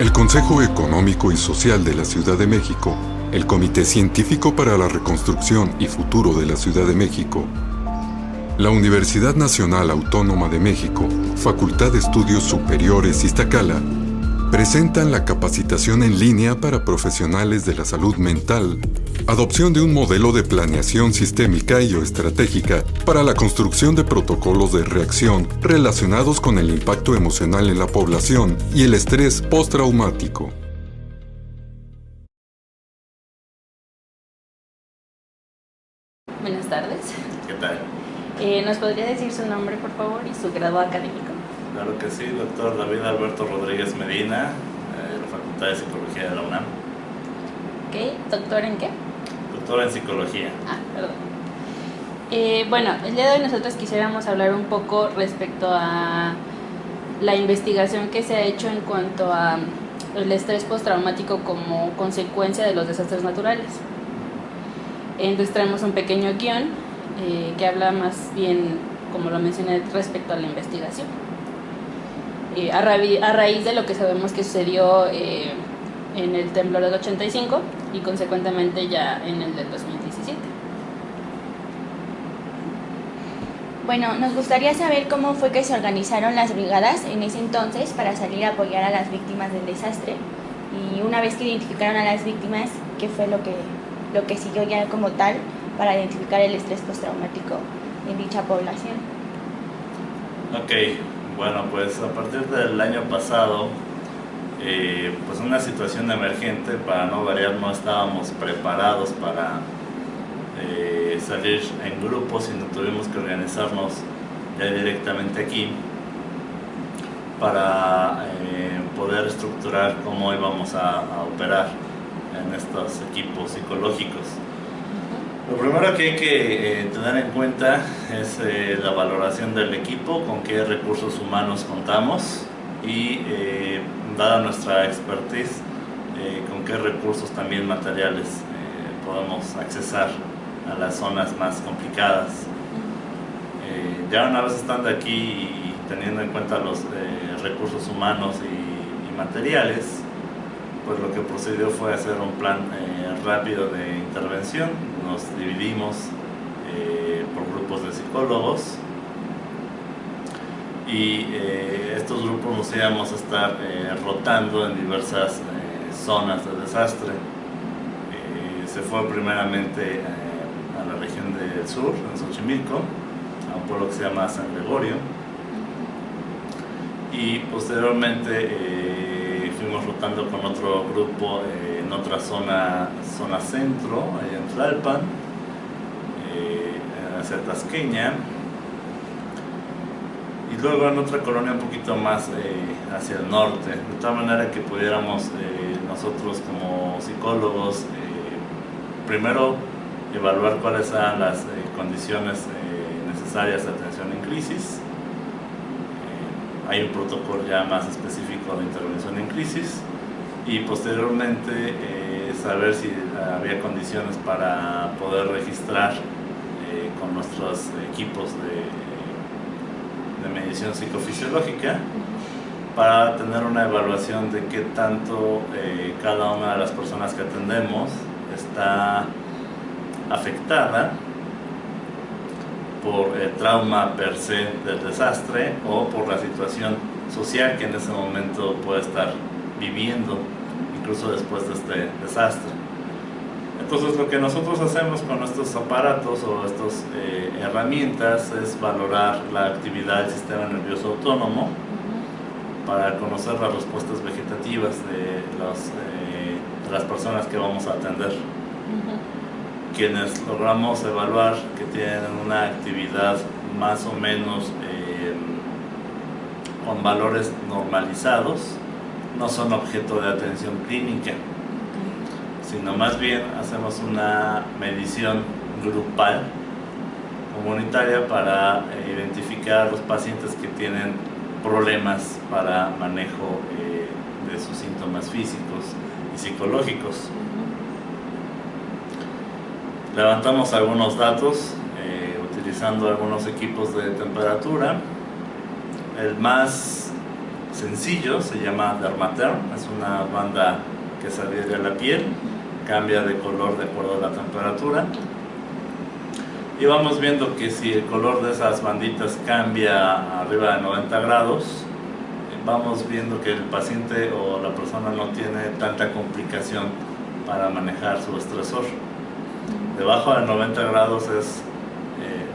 El Consejo Económico y Social de la Ciudad de México, el Comité Científico para la Reconstrucción y Futuro de la Ciudad de México, la Universidad Nacional Autónoma de México, Facultad de Estudios Superiores Iztacala, presentan la capacitación en línea para profesionales de la salud mental, adopción de un modelo de planeación sistémica y o estratégica para la construcción de protocolos de reacción relacionados con el impacto emocional en la población y el estrés postraumático. Buenas tardes. ¿Qué tal? ¿Nos podría decir su nombre, por favor, y su grado académico? Claro que sí, doctor David Alberto Rodríguez Medina, de la Facultad de Psicología de la UNAM. Ok, ¿doctor en qué? Doctor en Psicología. Perdón. Bueno, el día de hoy nosotros quisiéramos hablar un poco respecto a la investigación que se ha hecho en cuanto a el estrés postraumático como consecuencia de los desastres naturales. Entonces traemos un pequeño guión que habla más bien, como lo mencioné, respecto a la investigación. A raíz de lo que sabemos que sucedió en el temblor del 85 y consecuentemente ya en el del 2017. Bueno, nos gustaría saber cómo fue que se organizaron las brigadas en ese entonces para salir a apoyar a las víctimas del desastre, y una vez que identificaron a las víctimas, ¿qué fue lo que siguió ya como tal para identificar el estrés postraumático en dicha población? Ok, bueno, pues a partir del año pasado, pues una situación emergente, para no variar, no estábamos preparados para salir en grupos, sino tuvimos que organizarnos ya directamente aquí para poder estructurar cómo íbamos a operar en estos equipos psicológicos. Lo primero que hay que tener en cuenta es la valoración del equipo, con qué recursos humanos contamos y, dada nuestra expertise, con qué recursos también materiales podemos accesar a las zonas más complicadas. Ya una vez estando aquí y teniendo en cuenta los recursos humanos y materiales, pues lo que procedió fue hacer un plan rápido de intervención. Nos dividimos por grupos de psicólogos y estos grupos nos íbamos a estar rotando en diversas zonas de desastre. Se fue primeramente a la región del sur, en Xochimilco, a un pueblo que se llama San Gregorio, y posteriormente fuimos rotando con otro grupo en otra zona centro, allá en Tlalpan, hacia Tasqueña, y luego en otra colonia un poquito más hacia el norte, de tal manera que pudiéramos nosotros como psicólogos primero evaluar cuáles eran las condiciones necesarias de atención en crisis. Hay un protocolo ya más específico de intervención en crisis, y posteriormente saber si había condiciones para poder registrar con nuestros equipos de medición psicofisiológica, para tener una evaluación de qué tanto cada una de las personas que atendemos está afectada por el trauma per se del desastre o por la situación social que en ese momento puede estar viviendo, incluso después de este desastre. Entonces lo que nosotros hacemos con estos aparatos o estas herramientas es valorar la actividad del sistema nervioso autónomo para conocer las respuestas vegetativas de las personas que vamos a atender. Quienes logramos evaluar que tienen una actividad más o menos con valores normalizados, no son objeto de atención clínica, sino más bien hacemos una medición grupal, comunitaria, para identificar a los pacientes que tienen problemas para manejo de sus síntomas físicos y psicológicos. Levantamos algunos datos utilizando algunos equipos de temperatura. El más sencillo, se llama Dermaterm, es una banda que se adhiere a la piel, cambia de color de acuerdo a la temperatura. Y vamos viendo que si el color de esas banditas cambia arriba de 90 grados, vamos viendo que el paciente o la persona no tiene tanta complicación para manejar su estresor. Debajo de 90 grados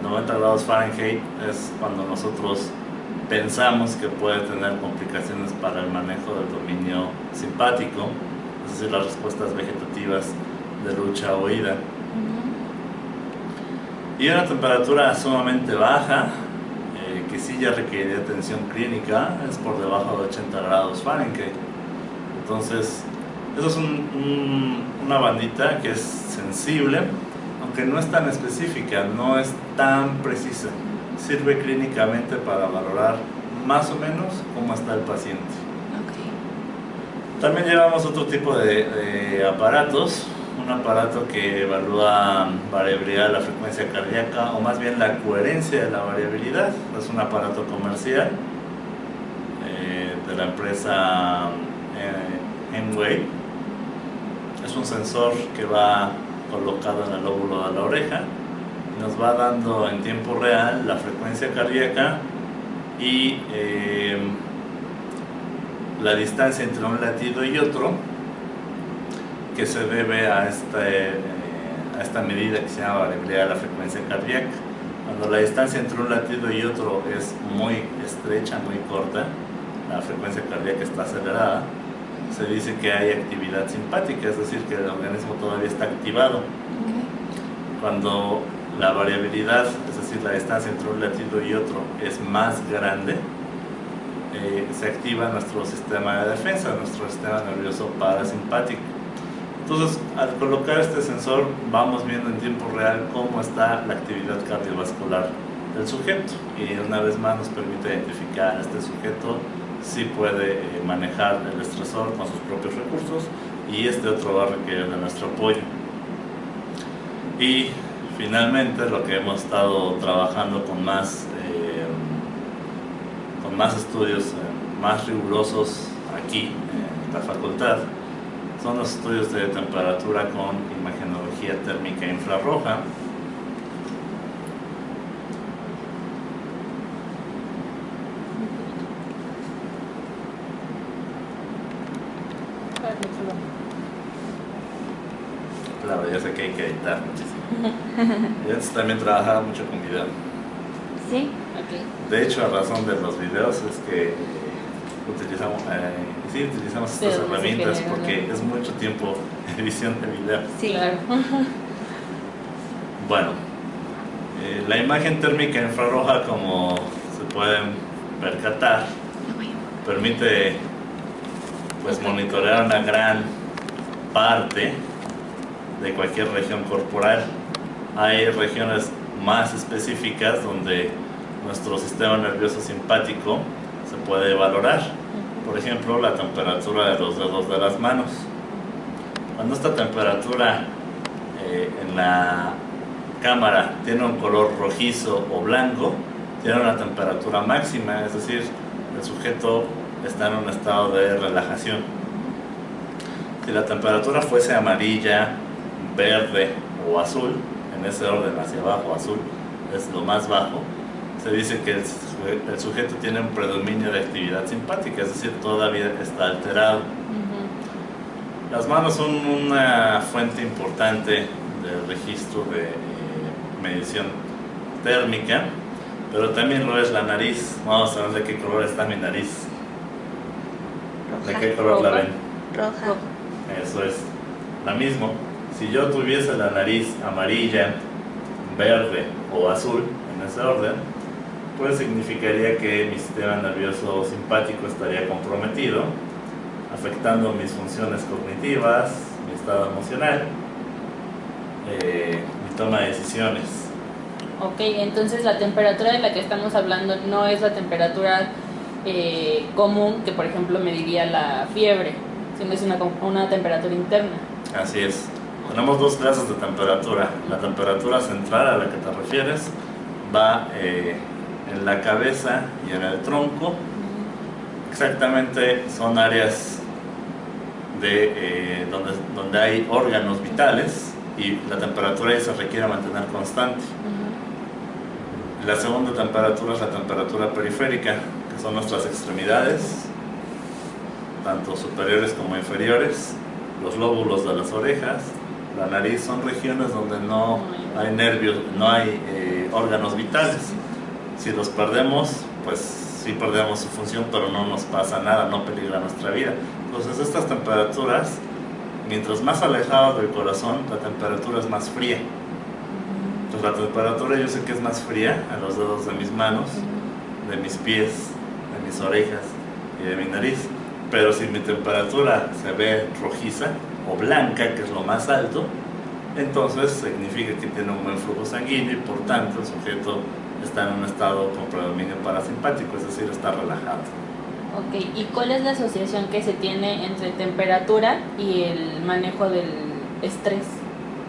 90 grados Fahrenheit es cuando nosotros pensamos que puede tener complicaciones para el manejo del dominio simpático, es decir, las respuestas vegetativas de lucha o huida. Y una temperatura sumamente baja, que sí ya requeriría atención clínica, es por debajo de 80 grados Fahrenheit. Entonces, eso es una bandita que es sensible, aunque no es tan específica, no es tan precisa. Sirve clínicamente para valorar más o menos cómo está el paciente. También llevamos otro tipo de aparatos. Un aparato que evalúa variabilidad de la frecuencia cardíaca, o más bien la coherencia de la variabilidad. Es un aparato comercial de la empresa M-Wave. Es un sensor que va colocado en el lóbulo de la oreja y nos va dando en tiempo real la frecuencia cardíaca y la distancia entre un latido y otro, que se debe a esta medida que se llama variabilidad de la frecuencia cardíaca. Cuando la distancia entre un latido y otro es muy estrecha, muy corta, la frecuencia cardíaca está acelerada, se dice que hay actividad simpática, es decir, que el organismo todavía está activado. Cuando la variabilidad, es decir, la distancia entre un latido y otro es más grande, se activa nuestro sistema de defensa, nuestro sistema nervioso parasimpático. Entonces, al colocar este sensor, vamos viendo en tiempo real cómo está la actividad cardiovascular del sujeto, y una vez más nos permite identificar a este sujeto si puede manejar el estresor con sus propios recursos, y este otro va a requerir de nuestro apoyo. Y finalmente, lo que hemos estado trabajando con más estudios más rigurosos aquí en la facultad, son los estudios de temperatura con imagenología térmica infrarroja. Claro, ya sé que hay que editar muchísimo. Y antes también trabajaba mucho con video. Sí. De hecho, a razón de los videos es que utilizamos estas herramientas, porque es mucho tiempo edición de video. Sí, claro. Bueno, la imagen térmica infrarroja, como se pueden percatar, permite pues monitorear una gran parte de cualquier región corporal. Hay regiones más específicas donde nuestro sistema nervioso simpático se puede valorar. Por ejemplo, la temperatura de los dedos de las manos. Cuando esta temperatura en la cámara tiene un color rojizo o blanco, tiene una temperatura máxima, es decir, el sujeto está en un estado de relajación. Si la temperatura fuese amarilla, verde o azul, en ese orden hacia abajo, azul es lo más bajo, se dice que el sujeto tiene un predominio de actividad simpática, es decir, todavía está alterado. Las manos son una fuente importante de registro de medición térmica, pero también lo es la nariz. Vamos a ver de qué color está mi nariz. Roja. ¿De qué color la ven? Roja. Eso es la misma. Si yo tuviese la nariz amarilla, verde o azul, en ese orden, pues significaría que mi sistema nervioso simpático estaría comprometido, afectando mis funciones cognitivas, mi estado emocional, mi toma de decisiones. Ok, entonces la temperatura de la que estamos hablando no es la temperatura común que, por ejemplo, mediría la fiebre, sino es una temperatura interna. Así es. Tenemos dos clases de temperatura. La temperatura central a la que te refieres va en la cabeza y en el tronco, Exactamente, son áreas donde hay órganos vitales y la temperatura ahí se requiere mantener constante. La segunda temperatura es la temperatura periférica, que son nuestras extremidades, tanto superiores como inferiores, los lóbulos de las orejas, la nariz. Son regiones donde no hay nervios, no hay órganos vitales. Si los perdemos, pues sí perdemos su función, pero no nos pasa nada, no peligra nuestra vida. Entonces estas temperaturas, mientras más alejados del corazón, la temperatura es más fría. Entonces la temperatura yo sé que es más fría a los dedos de mis manos, de mis pies, de mis orejas y de mi nariz. Pero si mi temperatura se ve rojiza o blanca, que es lo más alto, entonces significa que tiene un buen flujo sanguíneo y por tanto el sujeto está en un estado con predominio parasimpático, es decir, está relajado. Ok, ¿y cuál es la asociación que se tiene entre temperatura y el manejo del estrés?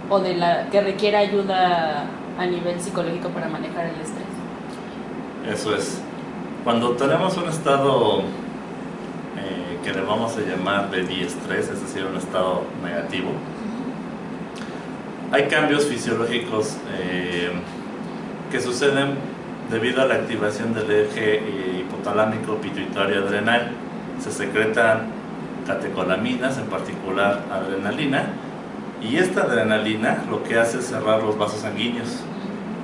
O de que requiere ayuda a nivel psicológico para manejar el estrés. Eso es. Cuando tenemos un estado que le vamos a llamar de diestrés, es decir, un estado negativo, hay cambios fisiológicos que suceden debido a la activación del eje hipotalámico pituitario adrenal. Se secretan catecolaminas, en particular adrenalina, y esta adrenalina lo que hace es cerrar los vasos sanguíneos.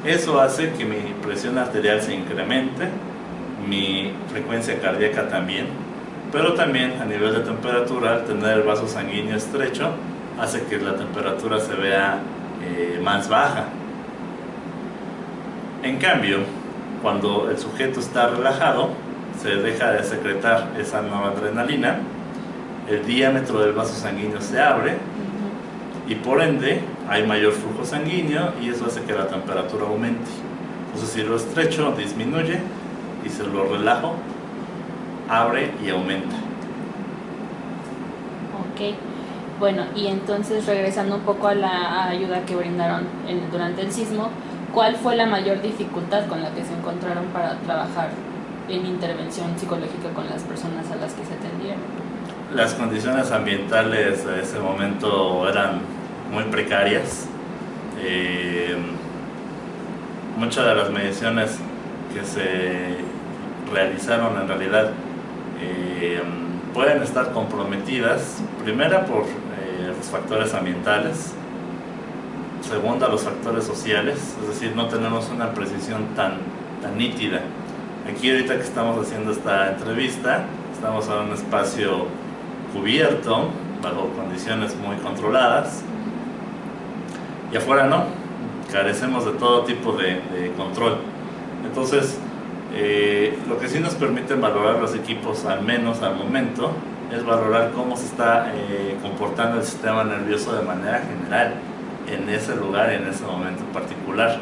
Eso hace que mi presión arterial se incremente, mi frecuencia cardíaca también, pero también a nivel de temperatura, al tener el vaso sanguíneo estrecho, hace que la temperatura se vea más baja. En cambio, cuando el sujeto está relajado, se deja de secretar esa noradrenalina, el diámetro del vaso sanguíneo se abre y por ende hay mayor flujo sanguíneo y eso hace que la temperatura aumente. Entonces si lo estrecho disminuye y si lo relajo, abre y aumenta. Ok, bueno, y entonces regresando un poco a la ayuda que brindaron durante el sismo, ¿cuál fue la mayor dificultad con la que se encontraron para trabajar en intervención psicológica con las personas a las que se atendieron? Las condiciones ambientales de ese momento eran muy precarias. Muchas de las mediciones que se realizaron en realidad pueden estar comprometidas, primera por los factores ambientales, segunda los factores sociales, es decir, no tenemos una precisión tan nítida. Aquí ahorita que estamos haciendo esta entrevista, estamos en un espacio cubierto, bajo condiciones muy controladas, y afuera no, carecemos de todo tipo de control. Entonces, lo que sí nos permite valorar los equipos, al menos al momento, es valorar cómo se está comportando el sistema nervioso de manera general en ese lugar, en ese momento en particular.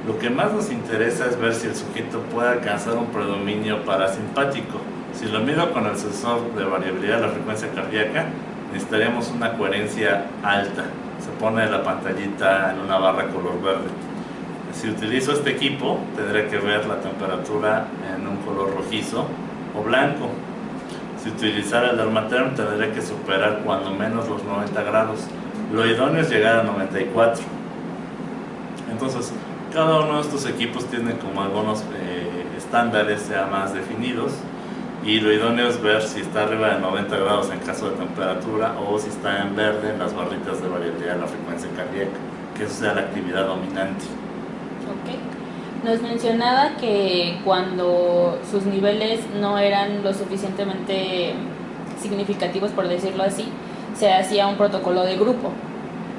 Lo que más nos interesa es ver si el sujeto puede alcanzar un predominio parasimpático. Si lo mido con el sensor de variabilidad de la frecuencia cardíaca, necesitaríamos una coherencia alta. Se pone la pantallita en una barra color verde. Si utilizo este equipo, tendré que ver la temperatura en un color rojizo o blanco. Si utilizara el Dermaterm, tendré que superar cuando menos los 90 grados. Lo idóneo es llegar a 94. Entonces, cada uno de estos equipos tiene como algunos estándares ya más definidos, y lo idóneo es ver si está arriba de 90 grados en caso de temperatura o si está en verde en las barritas de variabilidad de la frecuencia cardíaca, que eso sea la actividad dominante. Ok. Nos mencionaba que cuando sus niveles no eran lo suficientemente significativos, por decirlo así, se hacía un protocolo de grupo.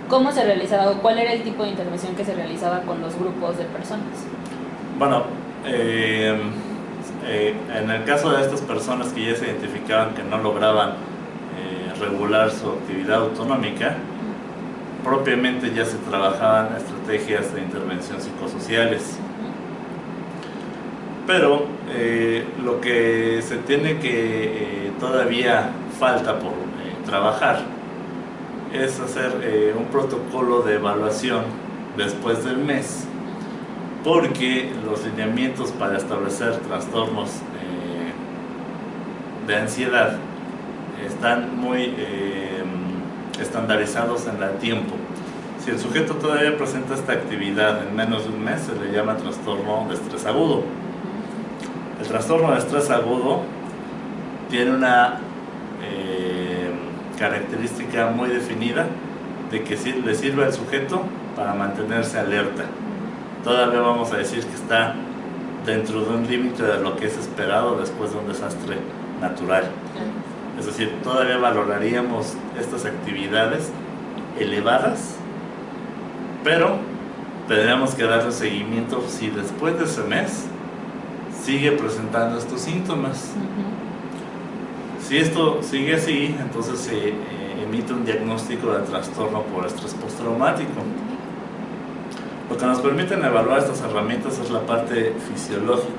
¿Cómo se realizaba o cuál era el tipo de intervención que se realizaba con los grupos de personas? Bueno, en el caso de estas personas que ya se identificaban que no lograban regular su actividad autonómica, propiamente ya se trabajaban estrategias de intervención psicosociales. Pero lo que se tiene que todavía falta por trabajar es hacer un protocolo de evaluación después del mes, porque los lineamientos para establecer trastornos de ansiedad están muy estandarizados en el tiempo. Si el sujeto todavía presenta esta actividad en menos de un mes, se le llama trastorno de estrés agudo. El trastorno de estrés agudo tiene una característica muy definida de que le sirve al sujeto para mantenerse alerta. Todavía vamos a decir que está dentro de un límite de lo que es esperado después de un desastre natural. Es decir, todavía valoraríamos estas actividades elevadas, pero tendríamos que darle seguimiento si después de ese mes sigue presentando estos síntomas. Si esto sigue así, entonces se emite un diagnóstico de trastorno por estrés postraumático. Lo que nos permiten evaluar estas herramientas es la parte fisiológica.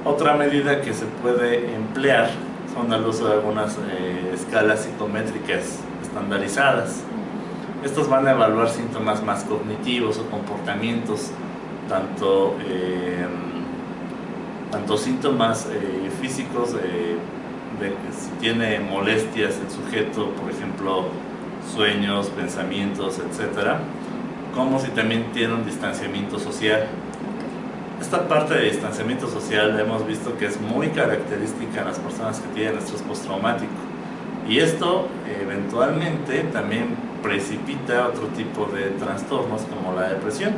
Otra medida que se puede emplear son el uso de algunas escalas psicométricas estandarizadas. Estas van a evaluar síntomas más cognitivos o comportamientos, tanto síntomas físicos, de si tiene molestias el sujeto, por ejemplo, sueños, pensamientos, etcétera, como si también tiene un distanciamiento social. Esta parte de distanciamiento social hemos visto que es muy característica en las personas que tienen estrés postraumático, y esto eventualmente también precipita otro tipo de trastornos como la depresión,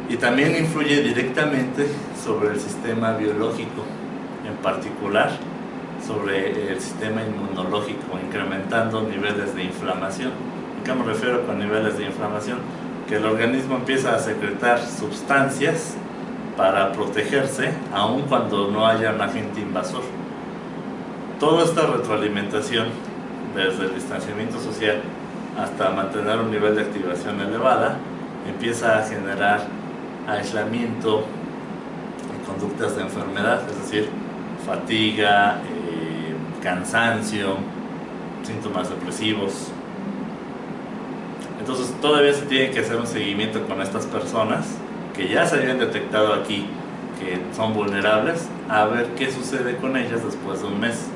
y también influye directamente sobre el sistema biológico, en particular sobre el sistema inmunológico, incrementando niveles de inflamación. ¿A qué me refiero con niveles de inflamación? Que el organismo empieza a secretar sustancias para protegerse, aun cuando no haya un agente invasor. Toda esta retroalimentación, desde el distanciamiento social hasta mantener un nivel de activación elevada, empieza a generar aislamiento y conductas de enfermedad, es decir, fatiga, cansancio, síntomas depresivos. Entonces todavía se tiene que hacer un seguimiento con estas personas que ya se habían detectado aquí que son vulnerables, a ver qué sucede con ellas después de un mes.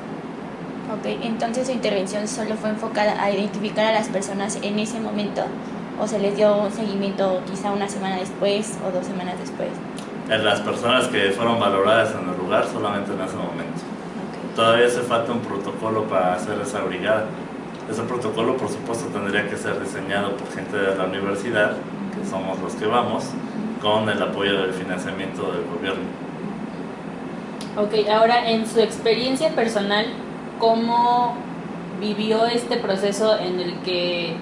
Ok, entonces su intervención solo fue enfocada a identificar a las personas en ese momento, o se les dio un seguimiento quizá una semana después o 2 semanas después. En las personas que fueron valoradas en el lugar, solamente en ese momento. Okay. Todavía hace falta un protocolo para hacer esa brigada. Ese protocolo, por supuesto, tendría que ser diseñado por gente de la universidad, que somos los que vamos, con el apoyo del financiamiento del gobierno. Ok, ahora en su experiencia personal, ¿cómo vivió este proceso en el que,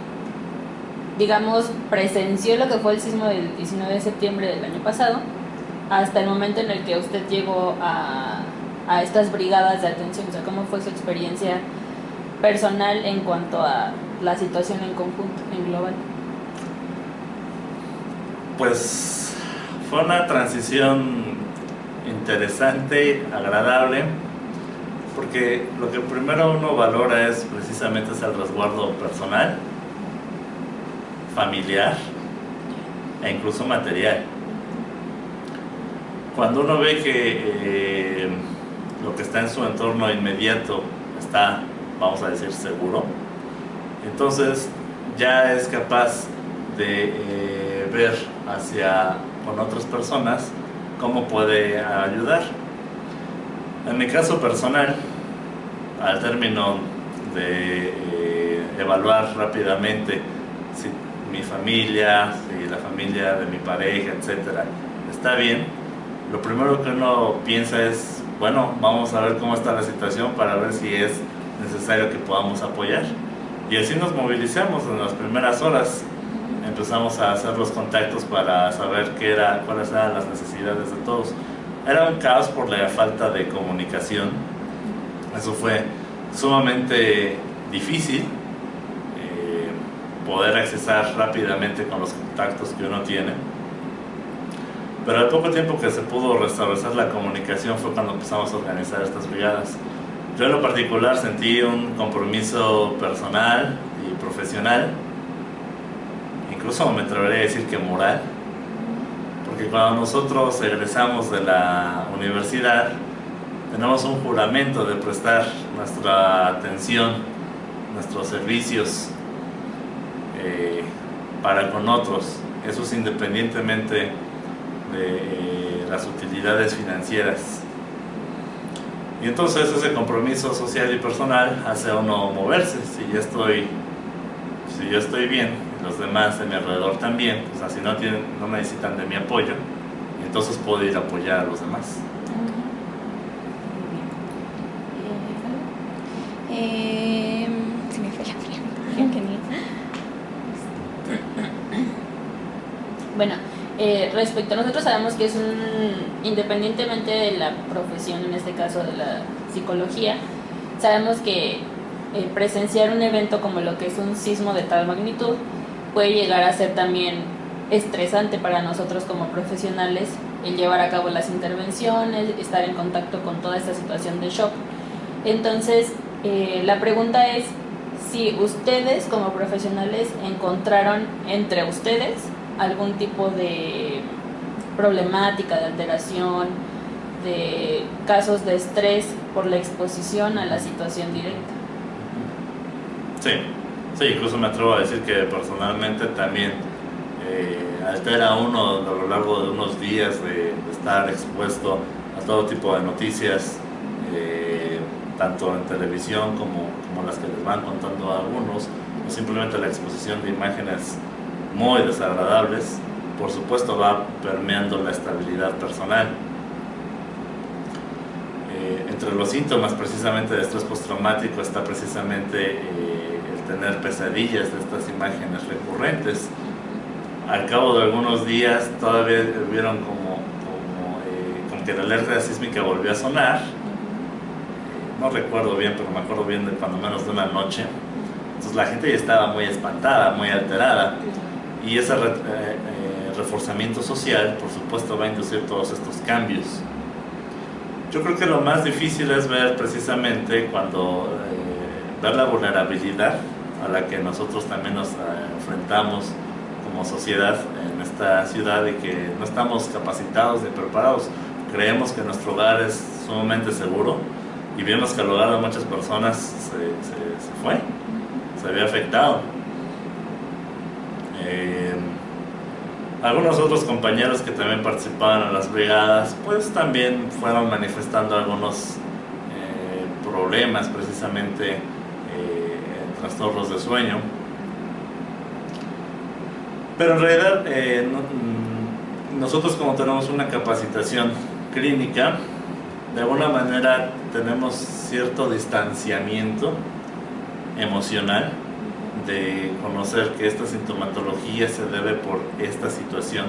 digamos, presenció lo que fue el sismo del 19 de septiembre del año pasado, hasta el momento en el que usted llegó a estas brigadas de atención? O sea, ¿cómo fue su experiencia personal en cuanto a la situación en conjunto, en global? Pues fue una transición interesante, agradable, porque lo que primero uno valora es precisamente el resguardo personal, familiar e incluso material. Cuando uno ve que lo que está en su entorno inmediato está, vamos a decir, seguro, entonces ya es capaz de ver con otras personas cómo puede ayudar. En mi caso personal, al término de evaluar rápidamente si mi familia, si la familia de mi pareja, etcétera, está bien, lo primero que uno piensa es, bueno, vamos a ver cómo está la situación para ver si es necesario que podamos apoyar. Y así nos movilizamos en las primeras horas. Empezamos a hacer los contactos para saber cuáles eran las necesidades de todos. Era un caos por la falta de comunicación. Eso fue sumamente difícil, poder accesar rápidamente con los contactos que uno tiene. Pero al poco tiempo que se pudo restablecer la comunicación fue cuando empezamos a organizar estas brigadas. Yo en lo particular sentí un compromiso personal y profesional, incluso me atrevería a decir que moral, porque cuando nosotros egresamos de la universidad tenemos un juramento de prestar nuestra atención, nuestros servicios para con otros. Eso es independientemente de las utilidades financieras. Y entonces ese compromiso social y personal hace a uno moverse. Si yo estoy bien, y los demás de mi alrededor también, o sea, si no necesitan de mi apoyo, entonces puedo ir a apoyar a los demás. Se me fue la pregunta. Bueno, respecto a nosotros sabemos que es independientemente de la profesión, en este caso de la psicología, sabemos que presenciar un evento como lo que es un sismo de tal magnitud puede llegar a ser también estresante para nosotros como profesionales, el llevar a cabo las intervenciones, estar en contacto con toda esta situación de shock. Entonces, la pregunta es si ustedes como profesionales encontraron entre ustedes algún tipo de problemática, de alteración, de casos de estrés por la exposición a la situación directa. Sí, incluso me atrevo a decir que personalmente también altera a uno a lo largo de unos días de estar expuesto a todo tipo de noticias, tanto en televisión como las que les van contando a algunos, o simplemente la exposición de imágenes muy desagradables, por supuesto va permeando la estabilidad personal. Entre los síntomas precisamente de estrés postraumático está precisamente el tener pesadillas de estas imágenes recurrentes. Al cabo de algunos días todavía vieron como que la alerta sísmica volvió a sonar. No recuerdo bien, pero me acuerdo bien de cuando menos de una noche. Entonces la gente ya estaba muy espantada, muy alterada, y ese reforzamiento social, por supuesto, va a inducir todos estos cambios. Yo creo que lo más difícil es ver precisamente ver la vulnerabilidad a la que nosotros también nos enfrentamos como sociedad en esta ciudad, y que no estamos capacitados ni preparados. Creemos que nuestro hogar es sumamente seguro, y vemos que el hogar de muchas personas se había afectado. Algunos otros compañeros que también participaban en las brigadas, pues también fueron manifestando algunos problemas, precisamente trastornos de sueño. Pero en realidad nosotros, como tenemos una capacitación clínica, de alguna manera tenemos cierto distanciamiento emocional de conocer que esta sintomatología se debe por esta situación,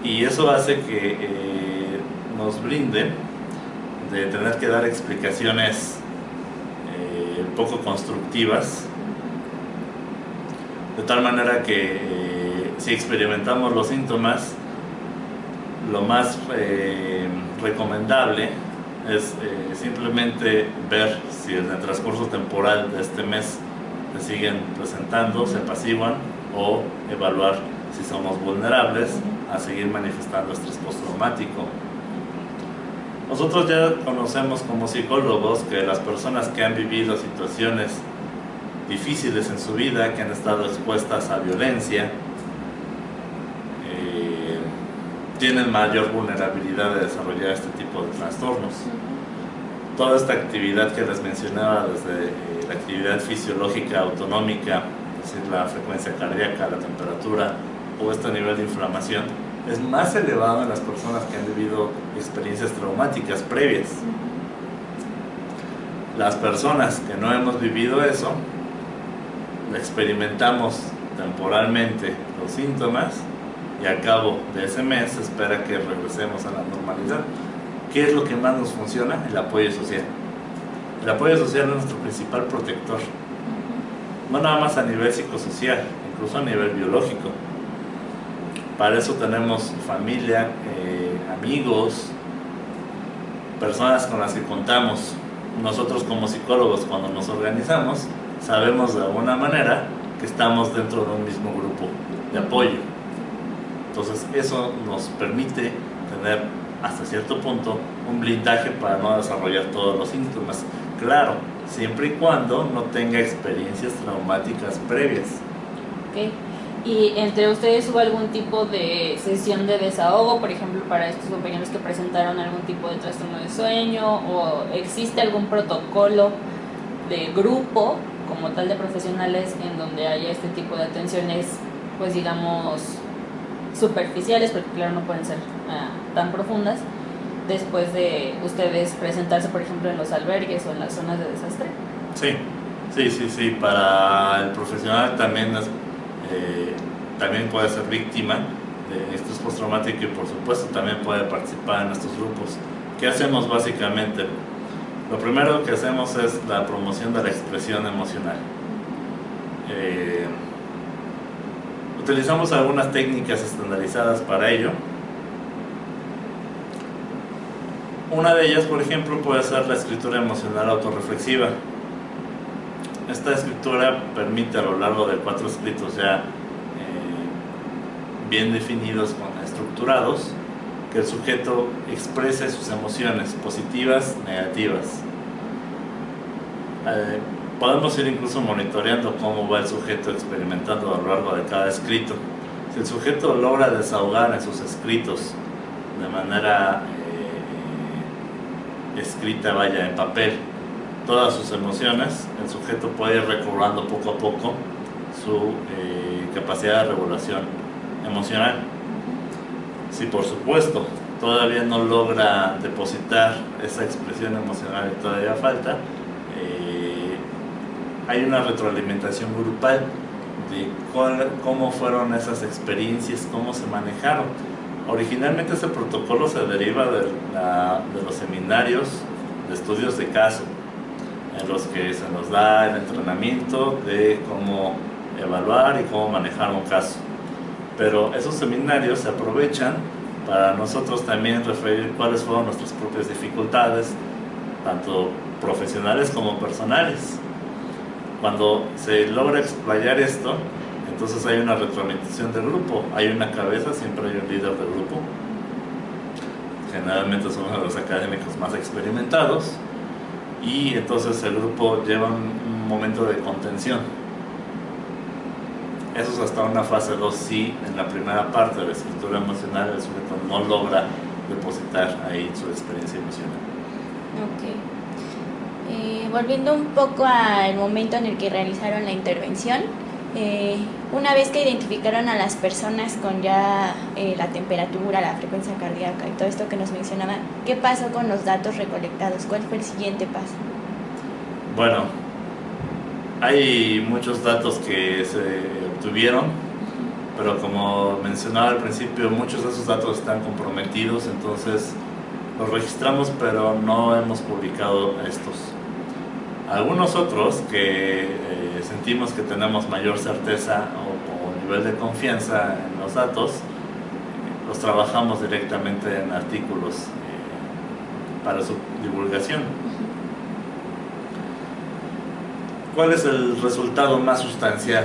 y eso hace que nos brinde de tener que dar explicaciones poco constructivas, de tal manera que si experimentamos los síntomas, lo más recomendable es simplemente ver si en el transcurso temporal de este mes se siguen presentando, se apaciguan, o evaluar si somos vulnerables a seguir manifestando estrés postraumático. Nosotros ya conocemos como psicólogos que las personas que han vivido situaciones difíciles en su vida, que han estado expuestas a violencia, tienen mayor vulnerabilidad de desarrollar este tipo de trastornos. Toda esta actividad que les mencionaba, desde la actividad fisiológica autonómica, es decir, la frecuencia cardíaca, la temperatura o este nivel de inflamación, es más elevado en las personas que han vivido experiencias traumáticas previas. Las personas que no hemos vivido eso, experimentamos temporalmente los síntomas, y al cabo de ese mes se espera que regresemos a la normalidad. ¿Qué es lo que más nos funciona? El apoyo social. El apoyo social es nuestro principal protector, no nada más a nivel psicosocial, incluso a nivel biológico. Para eso tenemos familia, amigos, personas con las que contamos. Nosotros como psicólogos, cuando nos organizamos, sabemos de alguna manera que estamos dentro de un mismo grupo de apoyo. Entonces eso nos permite tener hasta cierto punto, un blindaje para no desarrollar todos los síntomas. Claro, siempre y cuando no tenga experiencias traumáticas previas. Okay. ¿Y entre ustedes hubo algún tipo de sesión de desahogo, por ejemplo, para estos compañeros que presentaron algún tipo de trastorno de sueño? ¿O existe algún protocolo de grupo, como tal de profesionales, en donde haya este tipo de atenciones, pues digamos, superficiales, porque claro, no pueden ser tan profundas, después de ustedes presentarse, por ejemplo, en los albergues o en las zonas de desastre? Sí. Para el profesional también también puede ser víctima de estrés postraumático y por supuesto también puede participar en estos grupos. ¿Qué hacemos básicamente? Lo primero que hacemos es la promoción de la expresión emocional. Utilizamos algunas técnicas estandarizadas para ello. Una de ellas, por ejemplo, puede ser la escritura emocional autorreflexiva. Esta escritura permite a lo largo de 4 escritos ya bien definidos, estructurados, que el sujeto exprese sus emociones positivas, negativas. Podemos ir incluso monitoreando cómo va el sujeto experimentando a lo largo de cada escrito. Si el sujeto logra desahogar en sus escritos de manera escrita, en papel, todas sus emociones, el sujeto puede ir recobrando poco a poco su capacidad de regulación emocional. Si por supuesto todavía no logra depositar esa expresión emocional y todavía falta, hay una retroalimentación grupal de cómo fueron esas experiencias, cómo se manejaron. Originalmente ese protocolo se deriva de los seminarios de estudios de caso, en los que se nos da el entrenamiento de cómo evaluar y cómo manejar un caso. Pero esos seminarios se aprovechan para nosotros también referir cuáles fueron nuestras propias dificultades, tanto profesionales como personales. Cuando se logra explayar esto, entonces hay una retroalimentación del grupo, hay una cabeza, siempre hay un líder del grupo. Generalmente son uno de los académicos más experimentados, y entonces el grupo lleva un momento de contención. Eso es hasta una fase 2, si en la primera parte de la escritura emocional el sujeto no logra depositar ahí su experiencia emocional. Ok. Volviendo un poco al momento en el que realizaron la intervención, una vez que identificaron a las personas con ya la temperatura, la frecuencia cardíaca y todo esto que nos mencionaban, ¿qué pasó con los datos recolectados? ¿Cuál fue el siguiente paso? Bueno, hay muchos datos que se obtuvieron, pero como mencionaba al principio, muchos de esos datos están comprometidos, entonces los registramos, pero no hemos publicado estos. Algunos otros que sentimos que tenemos mayor certeza o nivel de confianza en los datos, los trabajamos directamente en artículos para su divulgación. ¿Cuál es el resultado más sustancial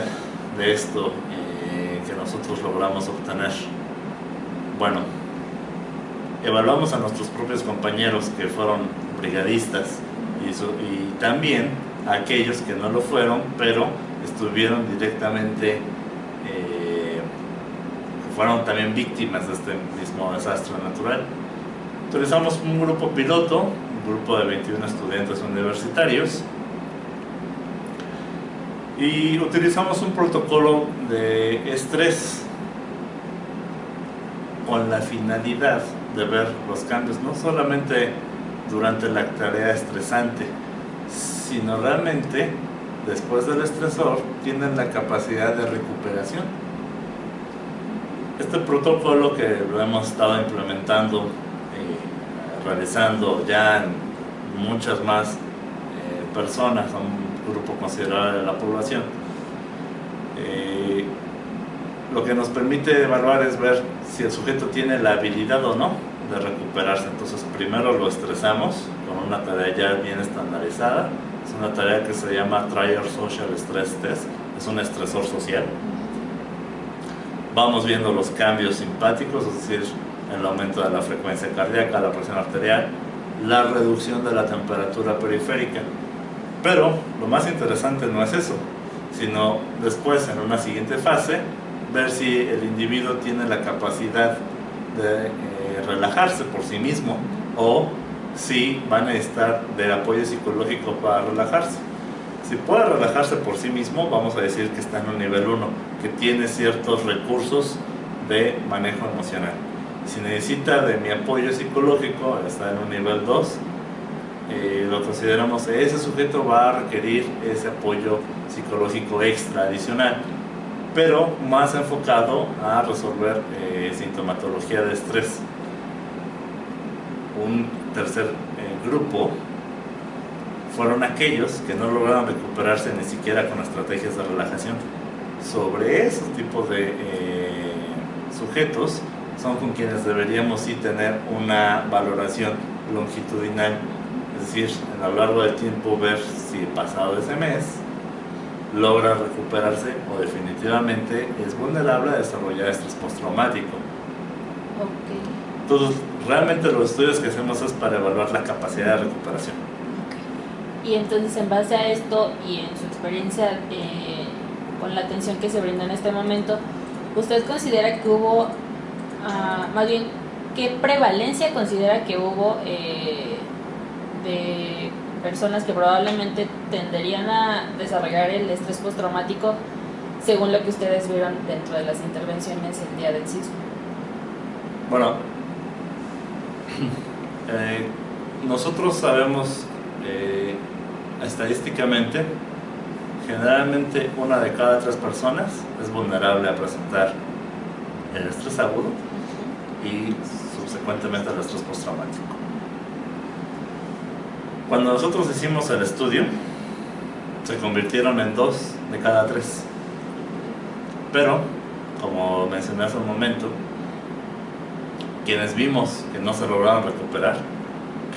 de esto que nosotros logramos obtener? Bueno, evaluamos a nuestros propios compañeros que fueron brigadistas y también a aquellos que no lo fueron, pero estuvieron directamente, fueron también víctimas de este mismo desastre natural. Utilizamos un grupo piloto, un grupo de 21 estudiantes universitarios, y utilizamos un protocolo de estrés con la finalidad de ver los cambios, no solamente durante la tarea estresante, sino realmente después del estresor tienen la capacidad de recuperación. Este protocolo, que lo hemos estado implementando, realizando ya en muchas más personas, un grupo considerable de la población, lo que nos permite evaluar es ver si el sujeto tiene la habilidad o no de recuperarse. Entonces primero lo estresamos con una tarea ya bien estandarizada. Es una tarea que se llama Trier Social Stress Test, es un estresor social. Vamos viendo los cambios simpáticos, es decir, el aumento de la frecuencia cardíaca, la presión arterial, la reducción de la temperatura periférica. Pero lo más interesante no es eso, sino después, en una siguiente fase, ver si el individuo tiene la capacidad de relajarse por sí mismo o si va a necesitar de apoyo psicológico para relajarse. Si puede relajarse por sí mismo, vamos a decir que está en un nivel 1, que tiene ciertos recursos de manejo emocional. Si necesita de mi apoyo psicológico, está en un nivel 2, lo consideramos, ese sujeto va a requerir ese apoyo psicológico extra, adicional, pero más enfocado a resolver sintomatología de estrés. Un tercer grupo fueron aquellos que no lograron recuperarse ni siquiera con estrategias de relajación. Sobre esos tipos de sujetos son con quienes deberíamos sí tener una valoración longitudinal, es decir, a lo largo del tiempo ver si pasado ese mes logra recuperarse o definitivamente es vulnerable a desarrollar estrés postraumático. Ok. Entonces, realmente los estudios que hacemos es para evaluar la capacidad de recuperación. Y entonces, en base a esto y en su experiencia con la atención que se brinda en este momento, ¿usted considera que hubo, más bien, qué prevalencia considera que hubo de personas que probablemente tenderían a desarrollar el estrés postraumático según lo que ustedes vieron dentro de las intervenciones el día del sismo? Bueno, nosotros sabemos estadísticamente, generalmente 1 de cada 3 personas es vulnerable a presentar el estrés agudo y subsecuentemente el estrés postraumático. Cuando nosotros hicimos el estudio, se convirtieron en 2 de cada 3. Pero, como mencioné hace un momento, quienes vimos que no se lograron recuperar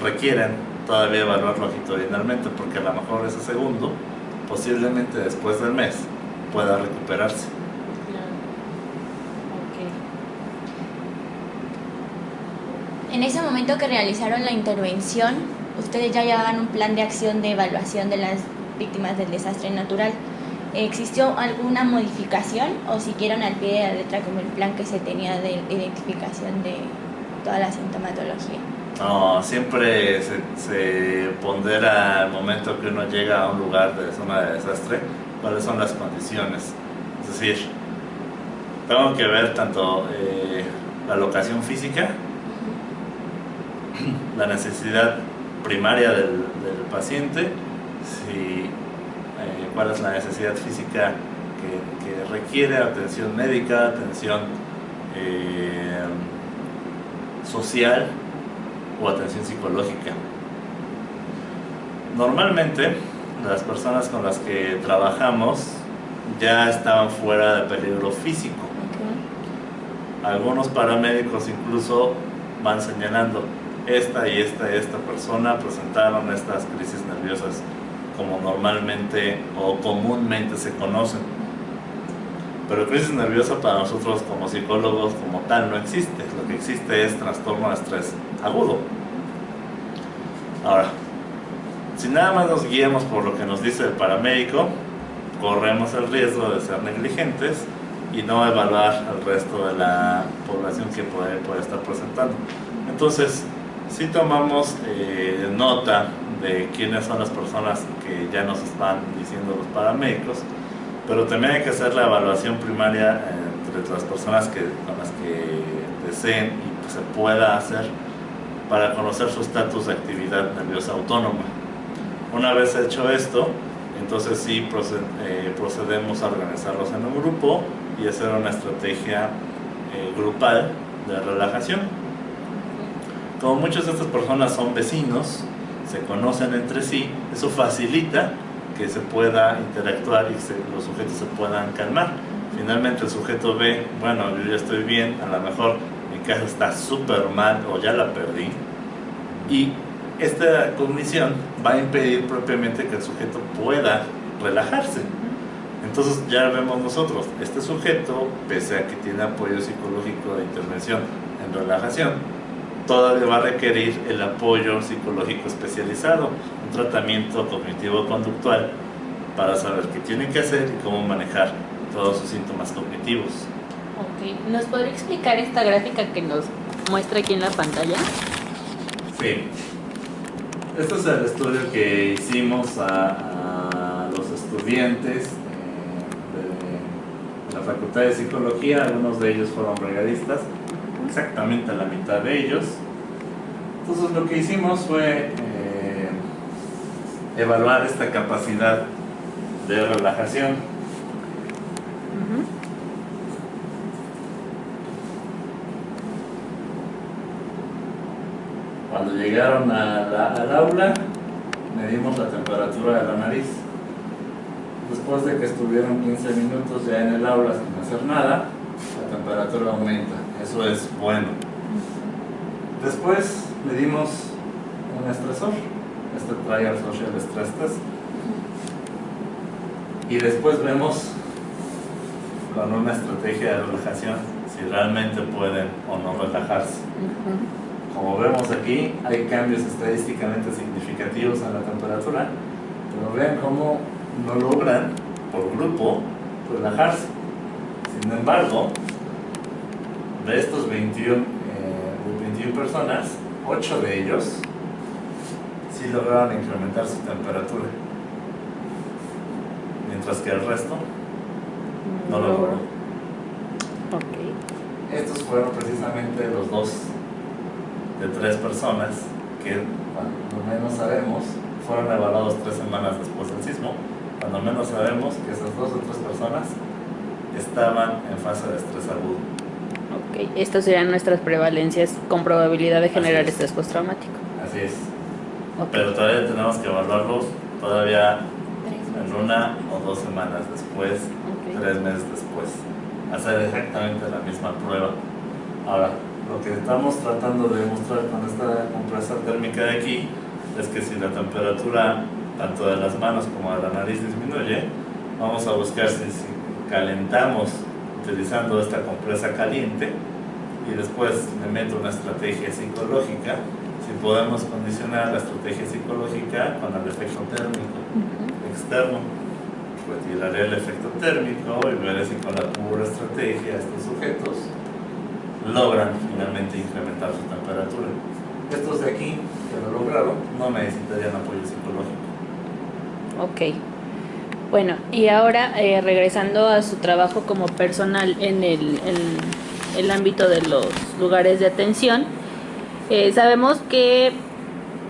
requieren todavía evaluar longitudinalmente, porque a lo mejor ese segundo, posiblemente después del mes, pueda recuperarse. Ok. En ese momento que realizaron la intervención, ustedes ya llevaban un plan de acción de evaluación de las víctimas del desastre natural. ¿Existió alguna modificación o siguieron al pie de la letra como el plan que se tenía de identificación de toda la sintomatología? No, siempre se pondera al momento que uno llega a un lugar de zona de desastre cuáles son las condiciones. Es decir, tengo que ver tanto la locación física, la necesidad primaria del paciente, cuál es la necesidad física que requiere atención médica, atención social o atención psicológica. Normalmente las personas con las que trabajamos ya estaban fuera de peligro físico. Algunos paramédicos incluso van señalando esta persona presentaron estas crisis nerviosas como normalmente o comúnmente se conocen. Pero crisis nerviosa para nosotros como psicólogos como tal no existe. Lo que existe es trastorno de estrés agudo. Ahora, si nada más nos guiamos por lo que nos dice el paramédico, corremos el riesgo de ser negligentes y no evaluar al resto de la población que puede estar presentando. Entonces, sí tomamos nota de quiénes son las personas que ya nos están diciendo los paramédicos, pero también hay que hacer la evaluación primaria entre las personas con las que deseen y se pueda hacer para conocer su estatus de actividad nerviosa autónoma. Una vez hecho esto, entonces sí procedemos a organizarlos en un grupo y hacer una estrategia grupal de relajación. Como muchas de estas personas son vecinos, se conocen entre sí, eso facilita que se pueda interactuar y los sujetos se puedan calmar. Finalmente el sujeto ve, bueno, yo ya estoy bien, a lo mejor mi casa está súper mal o ya la perdí, y esta cognición va a impedir propiamente que el sujeto pueda relajarse. Entonces ya vemos nosotros, este sujeto, pese a que tiene apoyo psicológico de intervención en en relajación, todavía va a requerir el apoyo psicológico especializado, un tratamiento cognitivo-conductual para saber qué tienen que hacer y cómo manejar todos sus síntomas cognitivos. Ok, ¿nos podría explicar esta gráfica que nos muestra aquí en la pantalla? Sí, este es el estudio que hicimos a los estudiantes de la Facultad de Psicología. Algunos de ellos fueron brigadistas, exactamente la mitad de ellos. Entonces lo que hicimos fue evaluar esta capacidad de relajación. Cuando llegaron al aula, medimos la temperatura de la nariz. Después de que estuvieron 15 minutos ya en el aula sin hacer nada, la temperatura aumenta. Eso es bueno. Después medimos un estresor, este Trial Social Stress Test. Y después vemos con una estrategia de relajación si realmente pueden o no relajarse. Como vemos aquí, hay cambios estadísticamente significativos en la temperatura, pero vean cómo no logran, por grupo, relajarse. Sin embargo, de estos 21 personas, 8 de ellos sí lograron incrementar su temperatura, mientras que el resto no lo logró. Estos fueron precisamente los 2 de 3 personas que, cuando menos sabemos, fueron evaluados 3 semanas después del sismo. Cuando menos sabemos que esas 2 o 3 personas estaban en fase de estrés agudo. Ok, estas serían nuestras prevalencias con probabilidad de generar estrés postraumático. Así es. Okay. Pero todavía tenemos que evaluarlos todavía en 1 o 2 semanas después, 3 meses después. Hacer exactamente la misma prueba. Ahora, lo que estamos tratando de demostrar con esta compresa térmica de aquí es que si la temperatura tanto de las manos como de la nariz disminuye, vamos a buscar si calentamos utilizando esta compresa caliente y después le meto una estrategia psicológica, si podemos condicionar la estrategia psicológica con el efecto térmico externo. Retiraré el efecto térmico y veré si con la pura estrategia estos sujetos logran finalmente incrementar su temperatura. Estos de aquí, que lo lograron, no necesitarían apoyo psicológico. Ok. Bueno, y ahora regresando a su trabajo como personal en el ámbito de los lugares de atención, sabemos que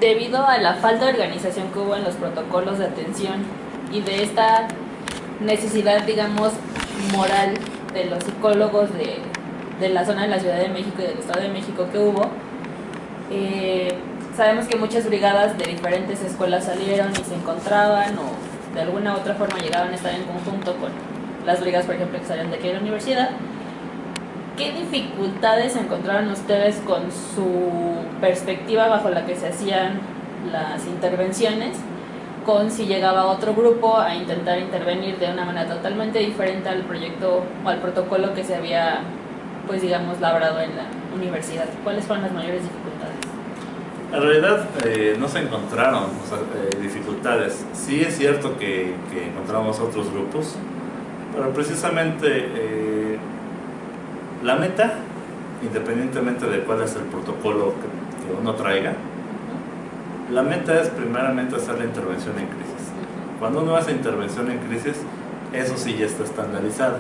debido a la falta de organización que hubo en los protocolos de atención y de esta necesidad, digamos, moral de los psicólogos de la zona de la Ciudad de México y del Estado de México que hubo, sabemos que muchas brigadas de diferentes escuelas salieron y se encontraban o de alguna u otra forma llegaban a estar en conjunto con las brigadas, por ejemplo, que salieron de aquí de la universidad. ¿Qué dificultades encontraron ustedes con su perspectiva bajo la que se hacían las intervenciones, con si llegaba otro grupo a intentar intervenir de una manera totalmente diferente al proyecto o al protocolo que se había, pues digamos, labrado en la universidad? ¿Cuáles fueron las mayores dificultades? En realidad no se encontraron dificultades. Sí es cierto que encontramos otros grupos, pero precisamente la meta, independientemente de cuál es el protocolo que uno traiga, la meta es primeramente hacer la intervención en crisis. Cuando uno hace intervención en crisis, eso sí ya está estandarizado,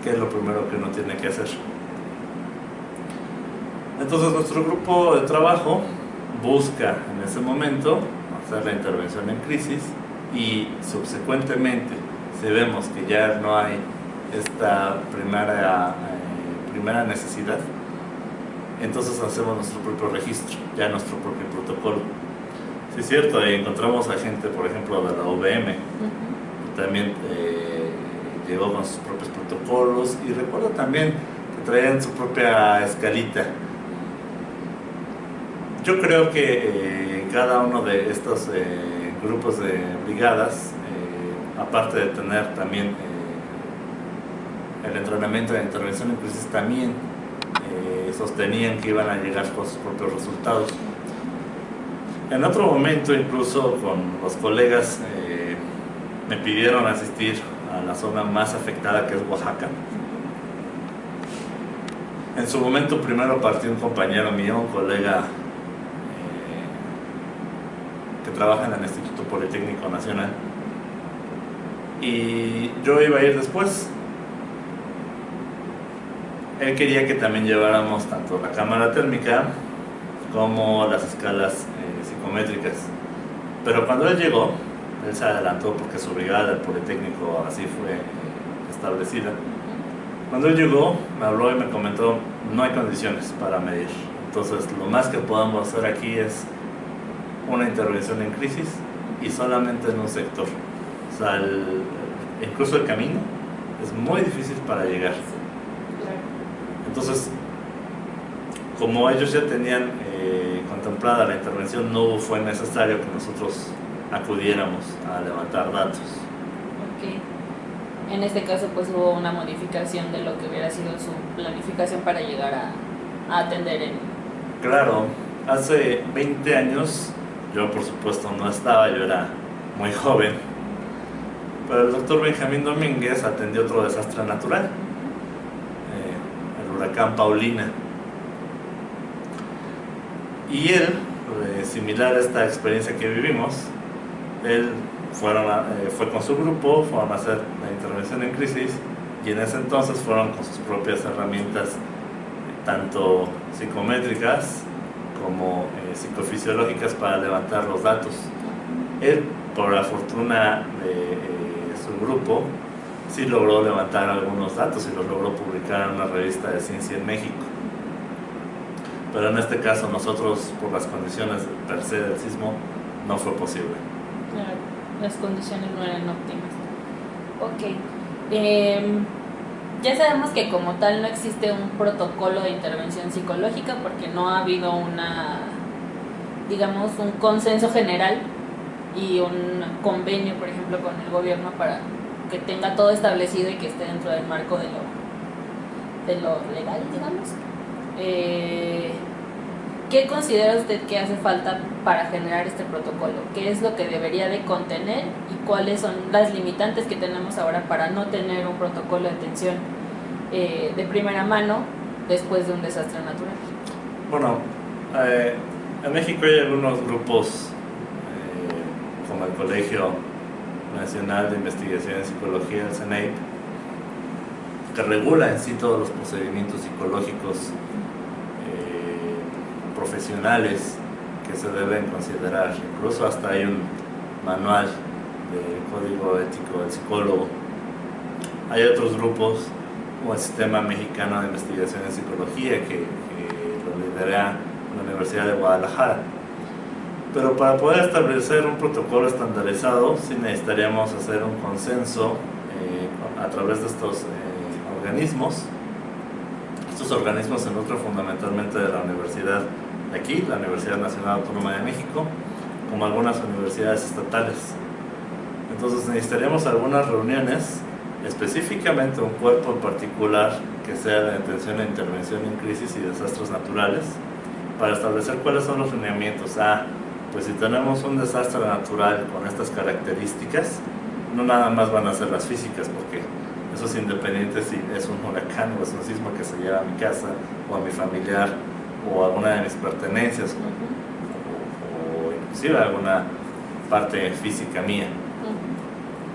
que es lo primero que uno tiene que hacer. Entonces nuestro grupo de trabajo busca en ese momento hacer la intervención en crisis y subsecuentemente, si vemos que ya no hay esta primera necesidad, entonces hacemos nuestro propio registro, ya nuestro propio protocolo. Sí es cierto, encontramos a gente, por ejemplo, de la UVM, que también llegó con sus propios protocolos, y recuerdo también que traían su propia escalita. Yo creo que cada uno de estos grupos de brigadas, aparte de tener también el entrenamiento de intervención en crisis, también sostenían que iban a llegar con sus propios resultados. En otro momento, incluso con los colegas, me pidieron asistir a la zona más afectada, que es Oaxaca. En su momento primero partió un compañero mío, un colega que trabaja en el Instituto Politécnico Nacional, y yo iba a ir después. Él quería que también lleváramos tanto la cámara térmica como las escalas psicométricas, pero cuando él llegó, él se adelantó porque su brigada del Politécnico así fue establecida. Cuando él llegó, me habló y me comentó: no hay condiciones para medir, entonces lo más que podamos hacer aquí es una intervención en crisis, y solamente en un sector. O sea, incluso el camino es muy difícil para llegar. Entonces, como ellos ya tenían contemplada la intervención, no fue necesario que nosotros acudiéramos a levantar datos. En este caso pues hubo una modificación de lo que hubiera sido su planificación para llegar a atender en... Claro, hace 20 años yo por supuesto no estaba, yo era muy joven, pero el doctor Benjamín Domínguez atendió otro desastre natural, el huracán Paulina, y él, similar a esta experiencia que vivimos, él fue con su grupo, fueron a hacer la intervención en crisis, y en ese entonces fueron con sus propias herramientas, tanto psicométricas como psicofisiológicas, para levantar los datos. Él, por la fortuna de su grupo, sí logró levantar algunos datos y los logró publicar en una revista de ciencia en México. Pero en este caso nosotros, por las condiciones per se del sismo, no fue posible. Claro, las condiciones no eran óptimas. Ok. Ya sabemos que como tal no existe un protocolo de intervención psicológica, porque no ha habido un consenso general y un convenio, por ejemplo, con el gobierno para que tenga todo establecido y que esté dentro del marco de lo legal, digamos. ¿Qué considera usted que hace falta para generar este protocolo? ¿Qué es lo que debería de contener y cuáles son las limitantes que tenemos ahora para no tener un protocolo de atención de primera mano después de un desastre natural? Bueno, en México hay algunos grupos como el Colegio Nacional de Investigación en Psicología, el CENEIP, que regula en sí todos los procedimientos psicológicos profesionales que se deben considerar. Incluso hasta hay un manual de código ético del psicólogo. Hay otros grupos, como el Sistema Mexicano de Investigación en Psicología, que lo lidera la Universidad de Guadalajara. Pero para poder establecer un protocolo estandarizado, sí necesitaríamos hacer un consenso a través de estos organismos. Estos organismos se nutren fundamentalmente de la universidad de aquí, la Universidad Nacional Autónoma de México, como algunas universidades estatales. Entonces necesitaríamos algunas reuniones, específicamente un cuerpo en particular que sea de atención e intervención en crisis y desastres naturales, para establecer cuáles son los lineamientos. Pues si tenemos un desastre natural con estas características, no nada más van a ser las físicas, porque eso es independiente si es un huracán o es un sismo que se lleva a mi casa o a mi familiar o a alguna de mis pertenencias, o inclusive a alguna parte física mía,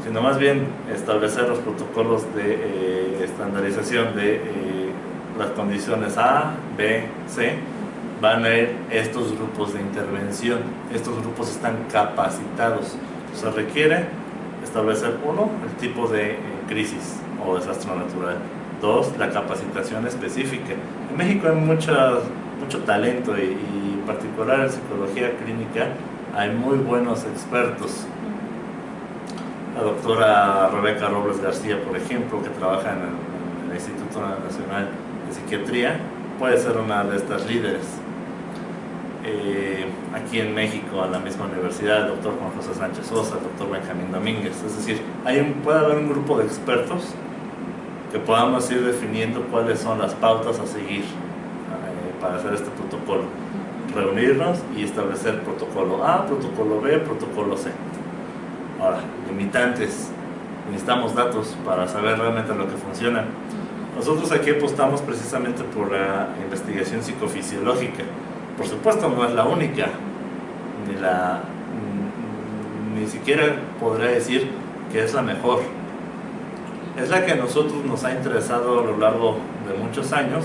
sino más bien establecer los protocolos de estandarización de las condiciones A, B, C. Van a ir estos grupos de intervención. Estos grupos están capacitados. Se requiere establecer, 1, el tipo de crisis o desastre natural. 2, la capacitación específica. En México hay mucho talento y en particular en psicología clínica hay muy buenos expertos. La doctora Rebeca Robles García, por ejemplo, que trabaja en el Instituto Nacional de Psiquiatría, puede ser una de estas líderes. Aquí en México, en la misma universidad, el doctor Juan José Sánchez Sosa, el doctor Benjamín Domínguez. Es decir, puede haber un grupo de expertos que podamos ir definiendo cuáles son las pautas a seguir para hacer este protocolo. Reunirnos y establecer protocolo A, protocolo B, protocolo C. Ahora, limitantes. Necesitamos datos para saber realmente lo que funciona. Nosotros aquí apostamos precisamente por la investigación psicofisiológica. Por supuesto no es la única, ni siquiera podría decir que es la mejor. Es la que a nosotros nos ha interesado a lo largo de muchos años,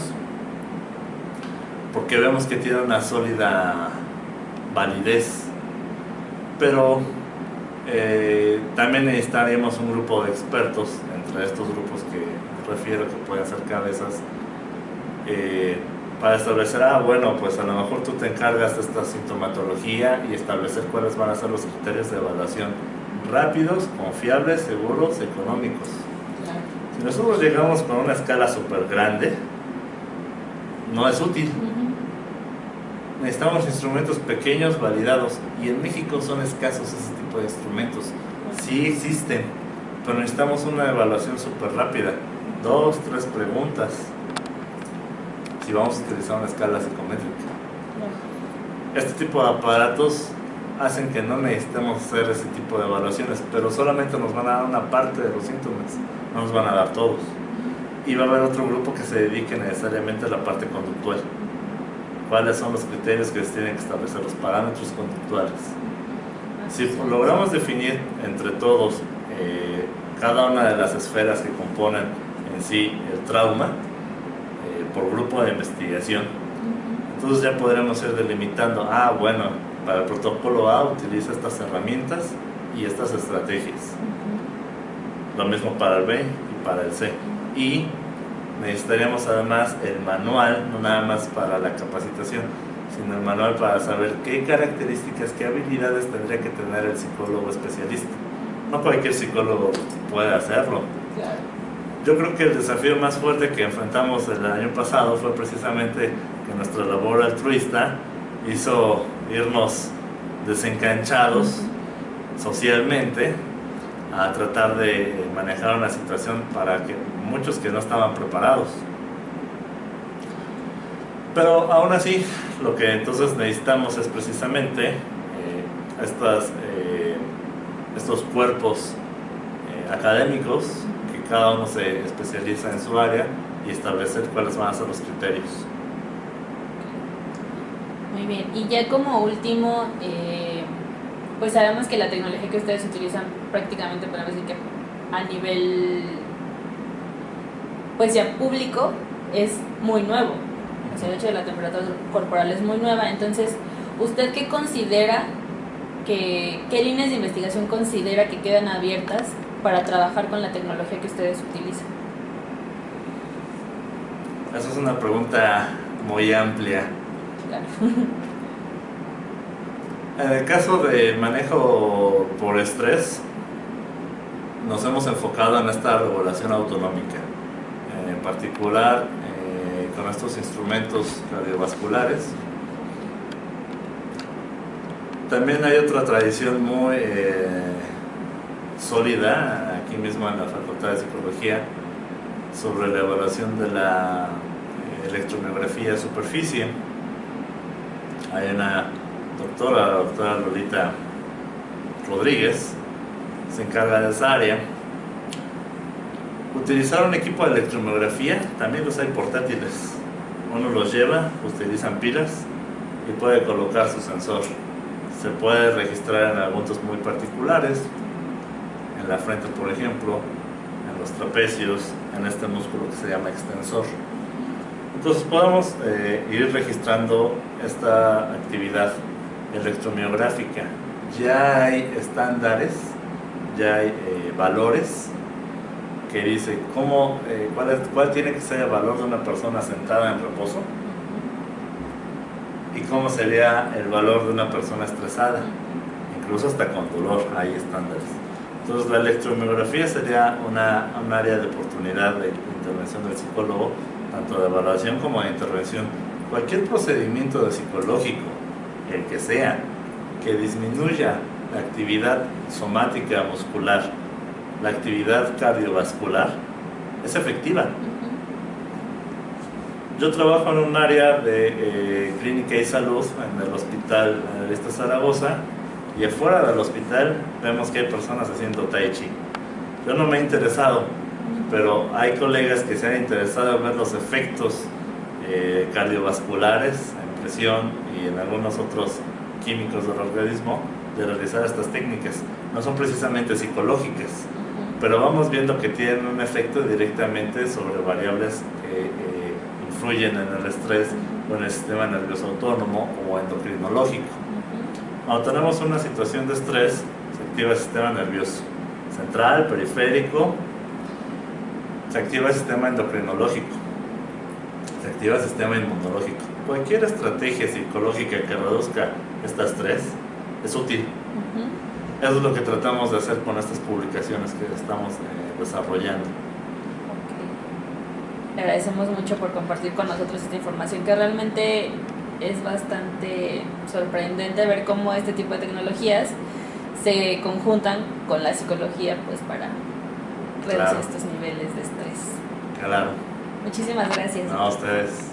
porque vemos que tiene una sólida validez. Pero también necesitaríamos un grupo de expertos, entre estos grupos que refiero que pueden ser cabezas, para establecer, bueno, pues a lo mejor tú te encargas de esta sintomatología y establecer cuáles van a ser los criterios de evaluación rápidos, confiables, seguros, económicos. Si nosotros llegamos con una escala súper grande, no es útil. Necesitamos instrumentos pequeños, validados, y en México son escasos ese tipo de instrumentos. Sí existen, pero necesitamos una evaluación súper rápida, 2, 3 preguntas, si vamos a utilizar una escala psicométrica. Este tipo de aparatos hacen que no necesitemos hacer ese tipo de evaluaciones, pero solamente nos van a dar una parte de los síntomas, no nos van a dar todos. Y va a haber otro grupo que se dedique necesariamente a la parte conductual. ¿Cuáles son los criterios que se tienen que establecer, los parámetros conductuales? Si logramos definir entre todos cada una de las esferas que componen en sí el trauma, por grupo de investigación, entonces ya podremos ir delimitando, bueno, para el protocolo A utiliza estas herramientas y estas estrategias. Lo mismo para el B y para el C. Y necesitaríamos además el manual, no nada más para la capacitación, sino el manual para saber qué características, qué habilidades tendría que tener el psicólogo especialista. No cualquier psicólogo puede hacerlo. Yo creo que el desafío más fuerte que enfrentamos el año pasado fue precisamente que nuestra labor altruista hizo irnos desencanchados socialmente a tratar de manejar una situación para que muchos que no estaban preparados. Pero aún así, lo que entonces necesitamos es precisamente estos cuerpos académicos, que cada uno se especializa en su área, y establecer cuáles van a ser los criterios. Muy bien, y ya como último, pues sabemos que la tecnología que ustedes utilizan prácticamente, podemos decir que a nivel pues ya público es muy nuevo. O sea, el hecho de la temperatura corporal es muy nueva. Entonces, ¿usted qué considera, qué líneas de investigación considera que quedan abiertas para trabajar con la tecnología que ustedes utilizan? Esa es una pregunta muy amplia. Claro. En el caso de manejo por estrés, nos hemos enfocado en esta regulación autonómica, en particular con estos instrumentos cardiovasculares. También hay otra tradición muy sólida aquí mismo en la Facultad de Psicología sobre la evaluación de la electromiografía de superficie. Hay una doctora, la doctora Lolita Rodríguez, se encarga de esa área. Utilizar un equipo de electromiografía, también los hay portátiles. Uno los lleva, utilizan pilas y puede colocar su sensor. Se puede registrar en algunos muy particulares, en la frente por ejemplo, en los trapecios, en este músculo que se llama extensor. Entonces podemos ir registrando esta actividad electromiográfica. Ya hay estándares, ya hay valores que dice cuál tiene que ser el valor de una persona sentada en reposo y cómo sería el valor de una persona estresada, incluso hasta con dolor hay estándares. Entonces la electromiografía sería un área de oportunidad de intervención del psicólogo, tanto de evaluación como de intervención. Cualquier procedimiento psicológico, el que sea, que disminuya la actividad somática muscular, la actividad cardiovascular, es efectiva. Yo trabajo en un área de clínica y salud en el hospital Vista Zaragoza, y afuera del hospital vemos que hay personas haciendo tai chi. Yo no me he interesado, pero hay colegas que se han interesado en ver los efectos cardiovasculares, en presión y en algunos otros químicos del organismo de realizar estas técnicas. No son precisamente psicológicas, pero vamos viendo que tienen un efecto directamente sobre variables que influyen en el estrés o en el sistema nervioso autónomo o endocrinológico. Cuando tenemos una situación de estrés, se activa el sistema nervioso central, periférico, se activa el sistema endocrinológico, se activa el sistema inmunológico. Cualquier estrategia psicológica que reduzca estas tres es útil. Eso es lo que tratamos de hacer con estas publicaciones que estamos desarrollando. Le agradecemos mucho por compartir con nosotros esta información, que realmente es bastante sorprendente ver cómo este tipo de tecnologías se conjuntan con la psicología, pues, para reducir estos niveles de estrés. Claro. Muchísimas gracias. No, a ustedes.